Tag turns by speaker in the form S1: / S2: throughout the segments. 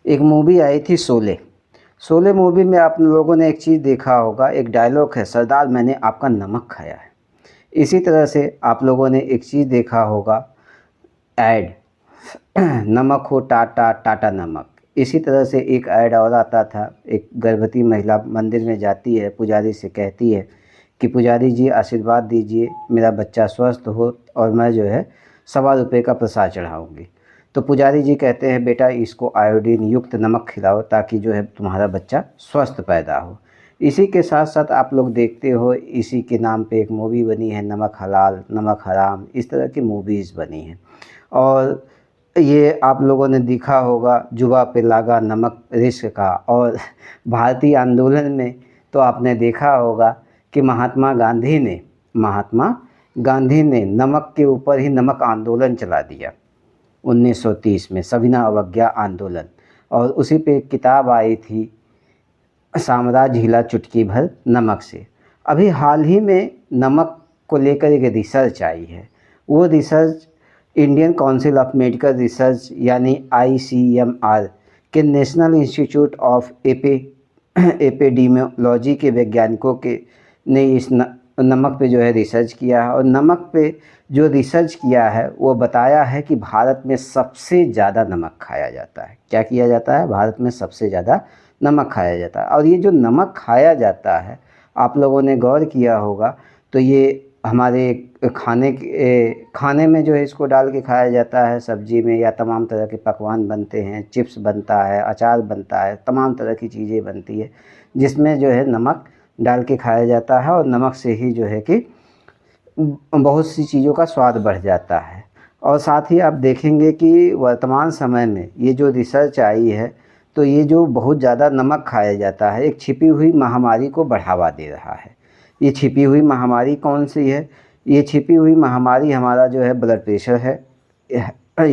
S1: एक मूवी आई थी शोले। शोले मूवी में आप लोगों ने एक चीज़ देखा होगा, एक डायलॉग है, सरदार मैंने आपका नमक खाया है। इसी तरह से आप लोगों ने एक चीज़ देखा होगा, ऐड नमक हो टाटा, टाटा नमक। इसी तरह से एक ऐड और आता था, एक गर्भवती महिला मंदिर में जाती है, पुजारी से कहती है कि पुजारी जी आशीर्वाद दीजिए, मेरा बच्चा स्वस्थ हो और मैं जो है ₹1.25 का प्रसाद चढ़ाऊँगी। तो पुजारी जी कहते हैं बेटा इसको आयोडीन युक्त नमक खिलाओ ताकि जो है तुम्हारा बच्चा स्वस्थ पैदा हो। इसी के साथ साथ आप लोग देखते हो, इसी के नाम पे एक मूवी बनी है, नमक हलाल नमक हराम, इस तरह की मूवीज़ बनी हैं। और ये आप लोगों ने देखा होगा, जुबा पे लागा नमक रिस्क का। और भारतीय आंदोलन में तो आपने देखा होगा कि महात्मा गांधी ने नमक के ऊपर ही नमक आंदोलन चला दिया 1930 में, सविनय अवज्ञा आंदोलन। और उसी पे एक किताब आई थी, साम्राज्य हिला चुटकी भर नमक से। अभी हाल ही में नमक को लेकर एक रिसर्च आई है। वो research Indian council of medical research यानी ICMR के नेशनल इंस्टीट्यूट ऑफ एपिडेमियोलॉजी के वैज्ञानिकों के ने इस नमक पे जो है रिसर्च किया है। और नमक पे जो रिसर्च किया है वो बताया है कि भारत में सबसे ज़्यादा नमक खाया जाता है। क्या किया जाता है? भारत में सबसे ज़्यादा नमक खाया जाता है। और ये जो नमक खाया जाता है, आप लोगों ने गौर किया होगा तो ये हमारे खाने में जो है इसको डाल के खाया जाता है, सब्जी में, या तमाम तरह के पकवान बनते हैं, चिप्स बनता है, अचार बनता है, तमाम तरह की चीज़ें बनती है जिसमें जो है नमक डाल के खाया जाता है। और नमक से ही जो है कि बहुत सी चीज़ों का स्वाद बढ़ जाता है। और साथ ही आप देखेंगे कि वर्तमान समय में ये जो रिसर्च आई है तो ये जो बहुत ज़्यादा नमक खाया जाता है एक छिपी हुई महामारी को बढ़ावा दे रहा है। ये छिपी हुई महामारी कौन सी है? ये छिपी हुई महामारी हमारा जो है ब्लड प्रेशर है,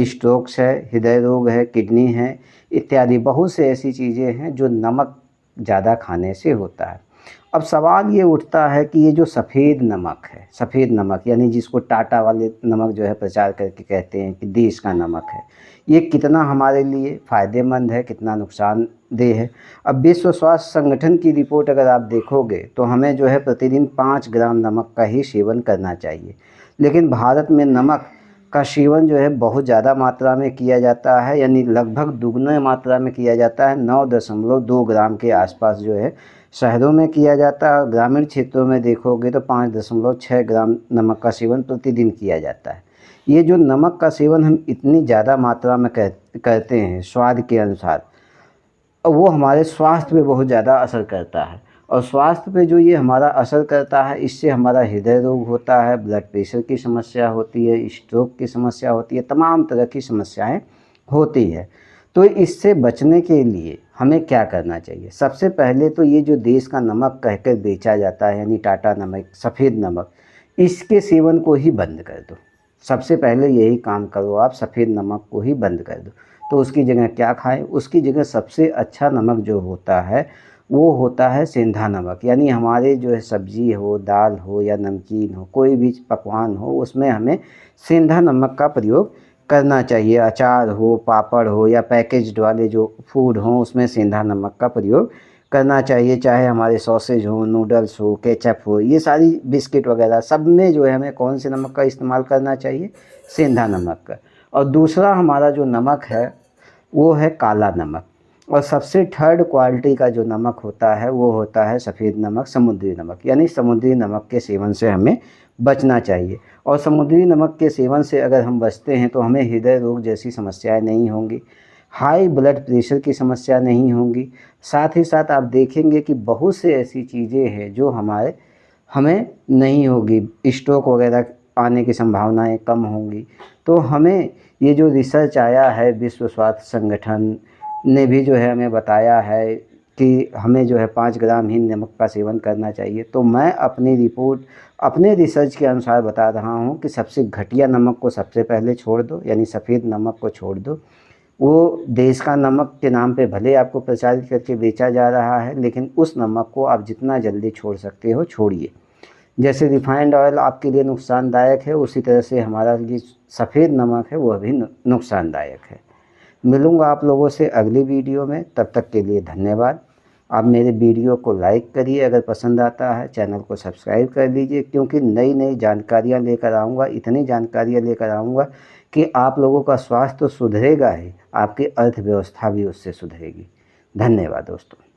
S1: स्ट्रोक्स है, हृदय रोग है, किडनी है, इत्यादि बहुत से ऐसी चीज़ें हैं जो नमक ज़्यादा खाने से होता है। अब सवाल ये उठता है कि ये जो सफ़ेद नमक है, सफ़ेद नमक यानी जिसको टाटा वाले नमक जो है प्रचार करके कहते हैं कि देश का नमक है, ये कितना हमारे लिए फ़ायदेमंद है, कितना नुकसानदेह है। अब विश्व स्वास्थ्य संगठन की रिपोर्ट अगर आप देखोगे तो हमें जो है प्रतिदिन 5 ग्राम नमक का ही सेवन करना चाहिए। लेकिन भारत में नमक का सेवन जो है बहुत ज़्यादा मात्रा में किया जाता है, यानी लगभग दुगने मात्रा में किया जाता है। 9.2 ग्राम के आसपास जो है शहरों में किया जाता है। ग्रामीण क्षेत्रों में देखोगे तो 5.6 ग्राम नमक का सेवन प्रतिदिन किया जाता है। ये जो नमक का सेवन हम इतनी ज़्यादा मात्रा में करते हैं स्वाद के अनुसार, और वो हमारे स्वास्थ्य पे बहुत ज़्यादा असर करता है। और स्वास्थ्य पे जो ये हमारा असर करता है, इससे हमारा हृदय रोग होता है, ब्लड प्रेशर की समस्या होती है, स्ट्रोक की समस्या होती है, तमाम तरह की समस्याएं होती है। तो इससे बचने के लिए हमें क्या करना चाहिए? सबसे पहले तो ये जो देश का नमक कहकर बेचा जाता है यानी टाटा नमक, सफ़ेद नमक, इसके सेवन को ही बंद कर दो। सबसे पहले यही काम करो आप, सफ़ेद नमक को ही बंद कर दो। तो उसकी जगह क्या खाएं? उसकी जगह सबसे अच्छा नमक जो होता है वो होता है सेंधा नमक। यानी हमारे जो है सब्जी हो, दाल हो या नमकीन हो, कोई भी पकवान हो, उसमें हमें सेंधा नमक का प्रयोग करना चाहिए। अचार हो, पापड़ हो या पैकेज्ड वाले जो फूड हो, उसमें सेंधा नमक का प्रयोग करना चाहिए। चाहे हमारे सॉसेज हो, नूडल्स हो, केचप हो, ये सारी बिस्किट वगैरह सब में जो है हमें कौन से नमक का इस्तेमाल करना चाहिए? सेंधा नमक का। और दूसरा हमारा जो नमक है वो है काला नमक। और सबसे थर्ड क्वालिटी का जो नमक होता है वो होता है सफ़ेद नमक, समुद्री नमक। यानी समुद्री नमक के सेवन से हमें बचना चाहिए। और समुद्री नमक के सेवन से अगर हम बचते हैं तो हमें हृदय रोग जैसी समस्याएं नहीं होंगी, हाई ब्लड प्रेशर की समस्या नहीं होंगी। साथ ही साथ आप देखेंगे कि बहुत से ऐसी चीज़ें हैं जो हमें नहीं होगी, स्ट्रोक वगैरह आने की संभावनाएं कम होंगी। तो हमें ये जो रिसर्च आया है, विश्व स्वास्थ्य संगठन ने भी जो है हमें बताया है कि हमें जो है 5 ग्राम ही नमक का सेवन करना चाहिए। तो मैं अपनी रिपोर्ट, अपने रिसर्च के अनुसार बता रहा हूँ कि सबसे घटिया नमक को सबसे पहले छोड़ दो, यानी सफ़ेद नमक को छोड़ दो। वो देश का नमक के नाम पे भले आपको प्रचारित करके बेचा जा रहा है, लेकिन उस नमक को आप जितना जल्दी छोड़ सकते हो छोड़िए। जैसे रिफाइंड ऑयल आपके लिए नुकसानदायक है, उसी तरह से हमारा ये सफ़ेद नमक है वह भी नुकसानदायक है। मिलूँगा आप लोगों से अगली वीडियो में, तब तक के लिए धन्यवाद। आप मेरे वीडियो को लाइक करिए, अगर पसंद आता है चैनल को सब्सक्राइब कर लीजिए, क्योंकि नई नई जानकारियाँ लेकर आऊँगा, इतनी जानकारियाँ लेकर आऊँगा कि आप लोगों का स्वास्थ्य तो सुधरेगा ही, आपकी अर्थव्यवस्था भी उससे सुधरेगी। धन्यवाद दोस्तों।